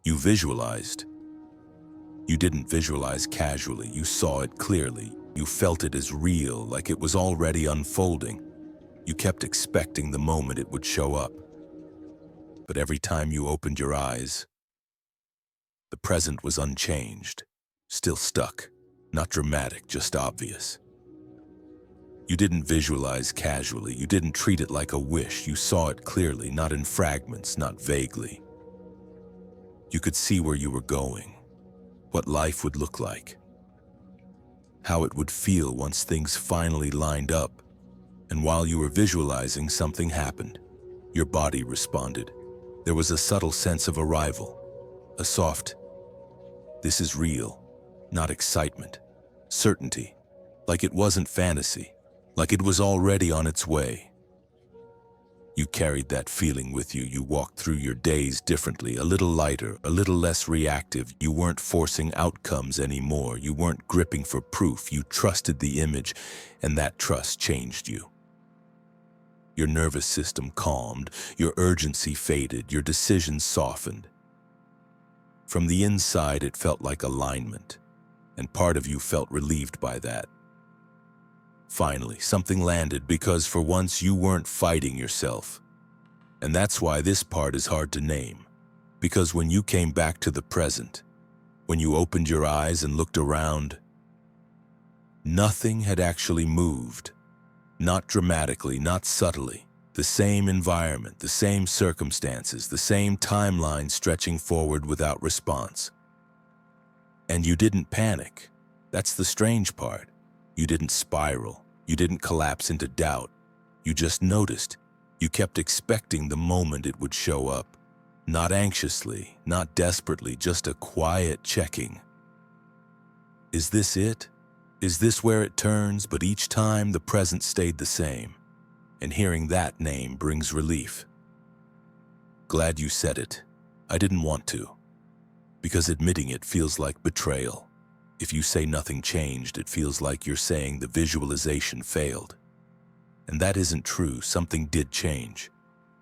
You visualized. You didn't visualize casually. You saw it clearly. You felt it as real, like it was already unfolding. You kept expecting the moment it would show up. But every time you opened your eyes, the present was unchanged, still stuck, not dramatic, just obvious. You didn't visualize casually. You didn't treat it like a wish. You saw it clearly, not in fragments, not vaguely. You could see where you were going, what life would look like, how it would feel once things finally lined up. And while you were visualizing, something happened. Your body responded. There was a subtle sense of arrival, a soft, "This is real," not excitement, certainty, like it wasn't fantasy, like it was already on its way. You carried that feeling with you. You walked through your days differently, a little lighter, a little less reactive. You weren't forcing outcomes anymore. You weren't gripping for proof. You trusted the image, and that trust changed you. Your nervous system calmed, your urgency faded, your decisions softened. From the inside, it felt like alignment, and part of you felt relieved by that. Finally, something landed, because for once you weren't fighting yourself. And that's why this part is hard to name. Because when you came back to the present, when you opened your eyes and looked around, nothing had actually moved. Not dramatically, not subtly. The same environment, the same circumstances, the same timeline stretching forward without response. And you didn't panic. That's the strange part. You didn't spiral. You didn't collapse into doubt. You just noticed. You kept expecting the moment it would show up. Not anxiously, not desperately, just a quiet checking. Is this it? Is this where it turns? But each time the present stayed the same. And hearing that name brings relief. Glad you said it. I didn't want to. Because admitting it feels like betrayal. If you say nothing changed, it feels like you're saying the visualization failed. And that isn't true. Something did change.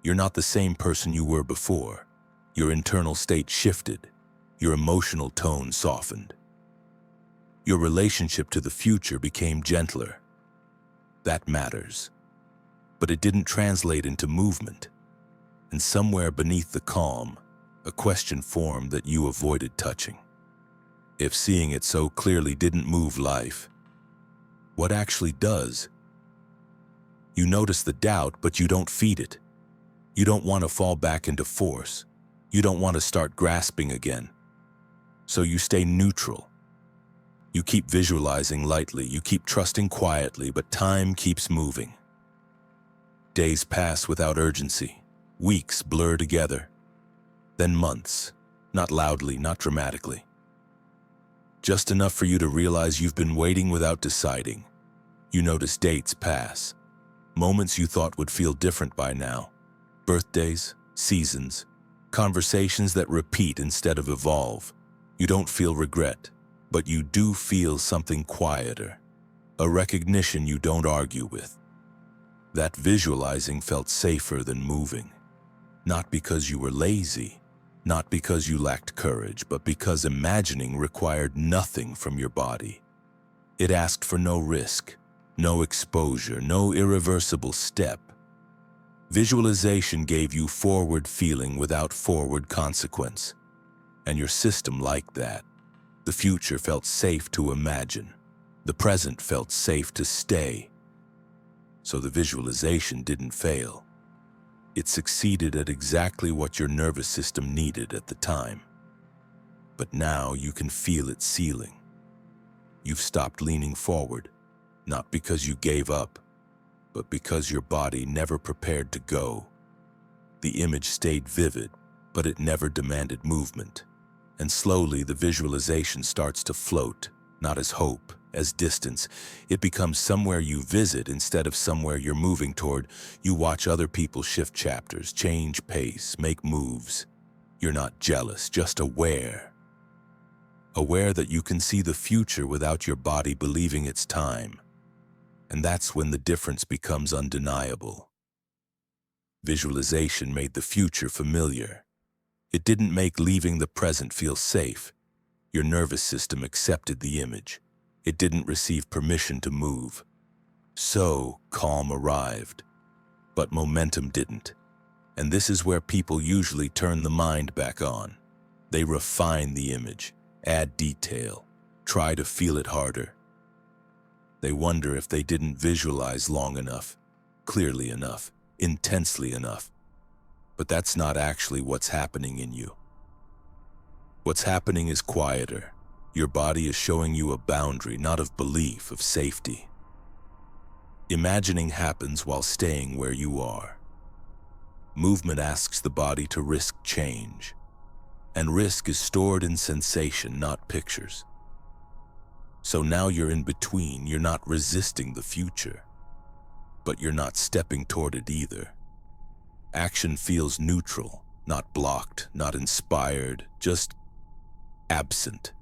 You're not the same person you were before. Your internal state shifted. Your emotional tone softened. Your relationship to the future became gentler. That matters. But it didn't translate into movement. And somewhere beneath the calm, a question formed that you avoided touching. If seeing it so clearly didn't move life, what actually does? You notice the doubt, but you don't feed it. You don't want to fall back into force. You don't want to start grasping again. So you stay neutral. You keep visualizing lightly, you keep trusting quietly, but time keeps moving. Days pass without urgency. Weeks blur together. Then months, not loudly, not dramatically. Just enough for you to realize you've been waiting without deciding. You notice dates pass. Moments you thought would feel different by now. Birthdays, seasons, conversations that repeat instead of evolve. You don't feel regret. But you do feel something quieter, a recognition you don't argue with. That visualizing felt safer than moving, not because you were lazy, not because you lacked courage, but because imagining required nothing from your body. It asked for no risk, no exposure, no irreversible step. Visualization gave you forward feeling without forward consequence, and your system liked that. The future felt safe to imagine. The present felt safe to stay. So the visualization didn't fail. It succeeded at exactly what your nervous system needed at the time. But now you can feel it sealing. You've stopped leaning forward, not because you gave up, but because your body never prepared to go. The image stayed vivid, but it never demanded movement. And slowly the visualization starts to float, not as hope, as distance. It becomes somewhere you visit instead of somewhere you're moving toward. You watch other people shift chapters, change pace, make moves. You're not jealous, just aware. Aware that you can see the future without your body believing it's time. And that's when the difference becomes undeniable. Visualization made the future familiar. It didn't make leaving the present feel safe. Your nervous system accepted the image. It didn't receive permission to move. So, calm arrived. But momentum didn't. And this is where people usually turn the mind back on. They refine the image, add detail, try to feel it harder. They wonder if they didn't visualize long enough, clearly enough, intensely enough. But that's not actually what's happening in you. What's happening is quieter. Your body is showing you a boundary, not of belief, of safety. Imagining happens while staying where you are. Movement asks the body to risk change. And risk is stored in sensation, not pictures. So now you're in between. You're not resisting the future, but you're not stepping toward it either. Action feels neutral, not blocked, not inspired, just absent.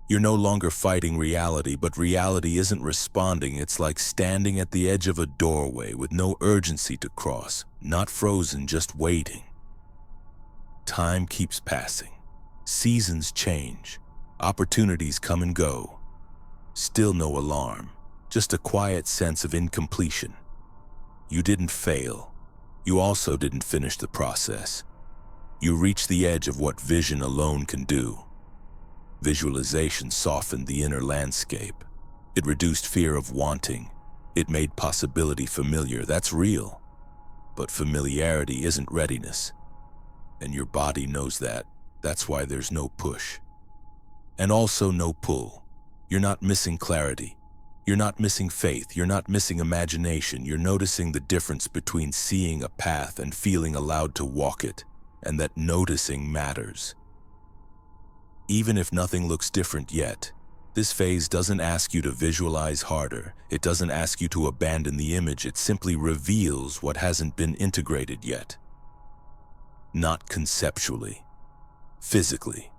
You're no longer fighting reality, but reality isn't responding. It's like standing at the edge of a doorway with no urgency to cross, not frozen, just waiting. Time keeps passing. Seasons change. Opportunities come and go. Still no alarm, just a quiet sense of incompletion. You didn't fail. You also didn't finish the process. You reached the edge of what vision alone can do. Visualization softened the inner landscape. It reduced fear of wanting. It made possibility familiar. That's real. But familiarity isn't readiness. And your body knows that. That's why there's no push. And also no pull. You're not missing clarity. You're not missing faith. You're not missing imagination. You're noticing the difference between seeing a path and feeling allowed to walk it, and that noticing matters. Even if nothing looks different yet, this phase doesn't ask you to visualize harder. It doesn't ask you to abandon the image. It simply reveals what hasn't been integrated yet. Not conceptually, physically.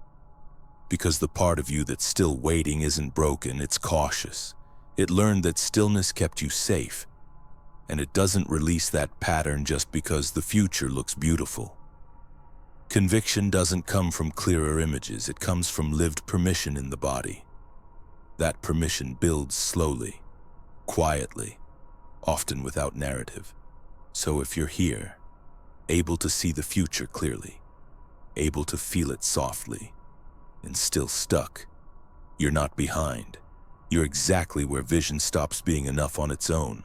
Because the part of you that's still waiting isn't broken, it's cautious. It learned that stillness kept you safe, and it doesn't release that pattern just because the future looks beautiful. Conviction doesn't come from clearer images, it comes from lived permission in the body. That permission builds slowly, quietly, often without narrative. So if you're here, able to see the future clearly, able to feel it softly, and still stuck, you're not behind. You're exactly where vision stops being enough on its own.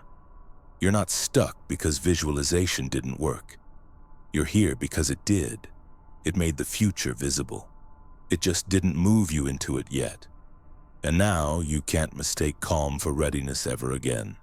You're not stuck because visualization didn't work. You're here because it did. It made the future visible. It just didn't move you into it yet. And now you can't mistake calm for readiness ever again.